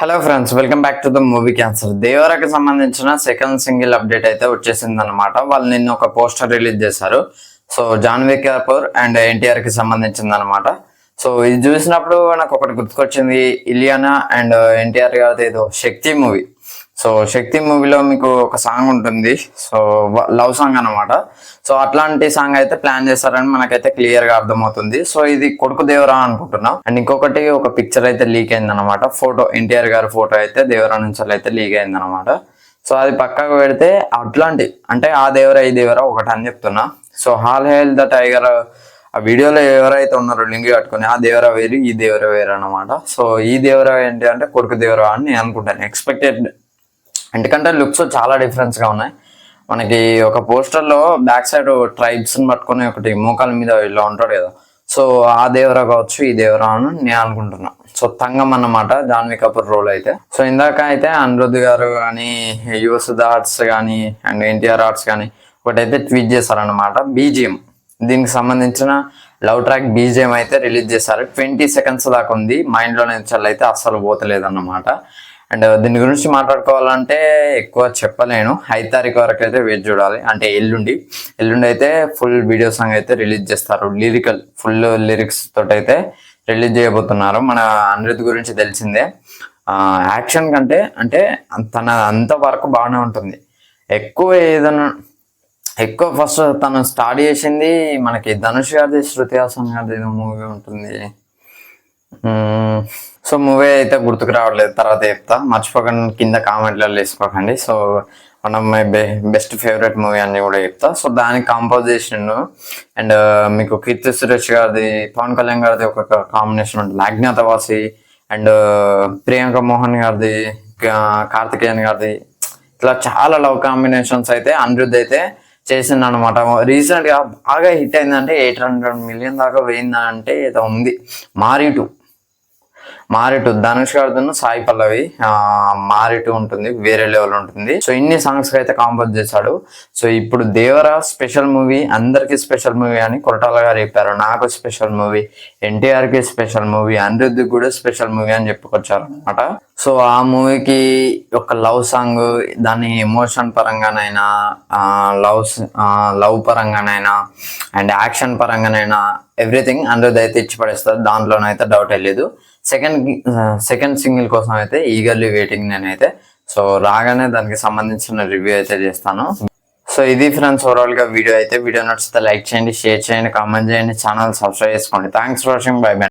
Hello friends, welcome back to the movie cancer. దేవరాకి సంబంధించిన second single update అయితే వచ్చేసింది అనమాట. వాళ్ళు నిన్న ఒక పోస్టర్ రిలీజ్ చేశారు. సో జాన్వీ కపూర్ అండ్ ఎన్టీఆర్ కి సంబంధించింది అనమాట. సో ఇది చూసినప్పుడు నాకు ఒకటి గుర్తుకొచ్చింది, ఇలియానా అండ్ ఎన్టీఆర్ గారిది ఏదో శక్తి మూవీ. సో శక్తి మూవీలో మీకు ఒక సాంగ్ ఉంటుంది, సో లవ్ సాంగ్ అనమాట. సో అట్లాంటి సాంగ్ అయితే ప్లాన్ చేస్తారని మనకైతే క్లియర్ గా అర్థమవుతుంది. సో ఇది కొడుకు దేవరా అనుకుంటున్నాం. అండ్ ఇంకొకటి ఒక పిక్చర్ అయితే లీక్ అయింది అనమాట. ఫోటో, ఎన్టీఆర్ గారి ఫోటో అయితే దేవరా నుంచి అయితే లీక్ అయింది అనమాట. సో అది పక్కకు పెడితే అట్లాంటి అంటే ఆ దేవరా ఈ దేవరా ఒకటి అని చెప్తున్నా. So hall hell the tiger ఆ వీడియోలో ఎవరైతే ఉన్నారో లింగి కట్టుకుని ఆ దేవరా వేరు ఈ దేవరా వేరు అనమాట. సో ఈ దేవరా ఏంటి అంటే కొడుకు దేవరా అని నేను అనుకుంటాను, ఎక్స్పెక్టెడ్. ఎందుకంటే లుక్స్ చాలా డిఫరెన్స్ గా ఉన్నాయి. మనకి ఒక పోస్టర్ లో బ్యాక్ సైడ్ ట్రైబ్స్ పట్టుకుని ఒకటి మోకాల మీద ఇలా ఉంటాడు కదా. సో ఆ దేవరా కావచ్చు ఈ దేవరా అని నేను అనుకుంటున్నా. సో తంగం అన్నమాట జాన్వీ కపూర్ రోల్ అయితే. సో ఇందాక అయితే అనిరుద్ధ్ గారు కానీ యువసుధ ఆర్ట్స్ కానీ అండ్ ఎన్టీఆర్ ఆర్ట్స్ కానీ ఒకటైతే ట్వీట్ చేశారనమాట. బీజిఎం, దీనికి సంబంధించిన లవ్ ట్రాక్ బీజిఎం అయితే రిలీజ్ చేశారు. 20 seconds దాకా ఉంది. మైండ్ లో నుంచి అయితే అస్సలు పోతలేదు అన్నమాట. అండ్ దీని గురించి మాట్లాడుకోవాలంటే ఎక్కువ చెప్పలేను. 5 తారీఖు వరకు అయితే వెయిట్ చూడాలి. అంటే ఎల్లుండి అయితే ఫుల్ వీడియో సాంగ్ అయితే రిలీజ్ చేస్తారు. ఫుల్ లిరిక్స్ తోటి అయితే రిలీజ్ చేయబోతున్నారు. మన అనిరుద్ధ్ గురించి తెలిసిందే. యాక్షన్ కంటే అంటే తన అంత వరకు బాగానే ఉంటుంది. ఎక్కువ ఫస్ట్ తను స్టార్ట్ చేసింది మనకి ధనుష్ గారిది, శృతి హాసన్ గారిది ఏదో మూవీ ఉంటుంది. సో మూవీ అయితే గుర్తుకు రావట్లేదు, తర్వాత చెప్తా. మర్చిపోకండి, కింద కామెంట్లలో వేసుకోకండి. So one of my best favourite movie అని కూడా చెప్తా. సో దానికి కాంపోజిషన్ అండ్ మీకు కీర్తి సురేష్ గారిది, పవన్ కళ్యాణ్ గారిది ఒక కాంబినేషన్ ఉంటుంది. అజ్ఞాతవాసి అండ్ ప్రియాంక మోహన్ గారిది, కార్తికేయన్ గారిది, ఇట్లా చాలా లవ్ కాంబినేషన్స్ అయితే అనిరుద్ధ్ అయితే చేసింది అనమాట. రీసెంట్ గా బాగా హిట్ అయిందంటే 800 million దాకా పోయిందంటే ఏదో ఉంది. మారిటు ధనుష్ గారితో సాయి పల్లవి మారిటు ఉంటుంది, వేరే లెవెల్ ఉంటుంది. సో ఇన్ని సాంగ్స్ అయితే కాంపోజ్ చేశాడు. సో ఇప్పుడు దేవరా స్పెషల్ మూవీ, అందరికి స్పెషల్ మూవీ అని కొరటాల గారు చెప్పారు. నాకు స్పెషల్ మూవీ, ఎన్టీఆర్ కి స్పెషల్ మూవీ, అనిరుద్ధ్ కూడా స్పెషల్ మూవీ అని చెప్పుకొచ్చారు అనమాట. సో ఆ మూవీకి ఒక లవ్ సాంగ్, దాని ఎమోషన్ పరంగానైనా, లవ్ పరంగానైనా అండ్ యాక్షన్ పరంగానైనా ఎవ్రీథింగ్ అనిరుద్ధ్ అయితే ఇచ్చి పడేస్తారు. దాంట్లోనైతే డౌట్ లేదు. సెకండ్ సింగిల్ కోసం అయితే ఈగర్లీ వెయిటింగ్ నేనైతే. సో రాగానే దానికి సంబంధించిన రివ్యూ అయితే చేస్తాను. సో ఇది ఫ్రెండ్స్ ఓవరాల్ గా వీడియో అయితే. వీడియో నచ్చితే లైక్ చేయండి, షేర్ చేయండి, కామెంట్ చేయండి, ఛానల్ సబ్స్క్రైబ్ చేసుకోండి. Thanks for watching. By by.